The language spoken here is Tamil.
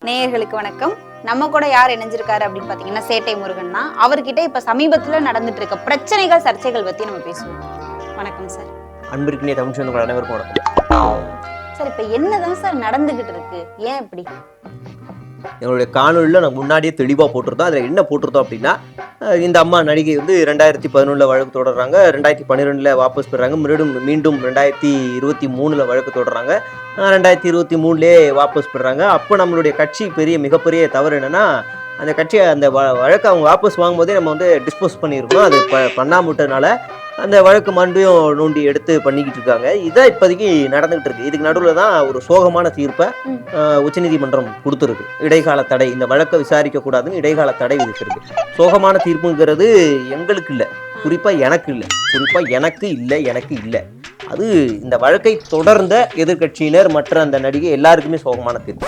நேயர்களுக்கு வணக்கம். நம்ம கூட யார் இணைஞ்சிருக்காரு அப்படின்னு பாத்தீங்கன்னா சேட்டை முருகன் தான். அவர்கிட்ட இப்ப சமீபத்துல நடந்துட்டு இருக்க பிரச்சனைகள் சர்ச்சைகள் பத்தி நம்ம பேசுவோம். வணக்கம் சார். அன்பிற்கினிய தமிழ் சொந்தங்கள் அனைவருக்கும் வணக்கம். சார், இப்ப என்னதான் சார் நடந்துகிட்டு இருக்கு? ஏன் இப்படி? எங்களுடைய காணொலியில் நான் முன்னாடியே தெளிவாக போட்டிருந்தோம். அதில் என்ன போட்டிருந்தோம் அப்படின்னா, இந்த அம்மா நடிகை வந்து 2011 வழக்கு தொடர்றாங்க, 2012 வாபஸ் பெறாங்க, மீண்டும் 2023 வழக்கு தொடர்றாங்க, 2023 வாபஸ் பெறாங்க. அப்போ நம்மளுடைய கட்சி மிகப்பெரிய தவறு என்னன்னா, அந்த கட்சியை அந்த வழக்கை அவங்க வாபஸ் வாங்கும்போதே நம்ம வந்து டிஸ்போஸ் பண்ணியிருக்கோம். அது பண்ணாமட்டதுனால அந்த வழக்கு மறுபடியும் நோண்டி எடுத்து பண்ணிக்கிட்டு இருக்காங்க. இதான் இப்போதைக்கு நடந்துகிட்டு இருக்கு. இதுக்கு நடுவில் தான் ஒரு சோகமான தீர்ப்பை உச்சநீதிமன்றம் கொடுத்துருக்கு. இடைக்கால தடை, இந்த வழக்கை விசாரிக்க கூடாதுன்னு இடைக்கால தடை விதிச்சிருக்கு. சோகமான தீர்ப்புங்கிறது எங்களுக்கு இல்லை, குறிப்பாக எனக்கு இல்லை. அது இந்த வழக்கை தொடர்ந்த எதிர்கட்சியினர் மற்ற அந்த நடிகை எல்லாருக்குமே சோகமான தீர்ப்பு.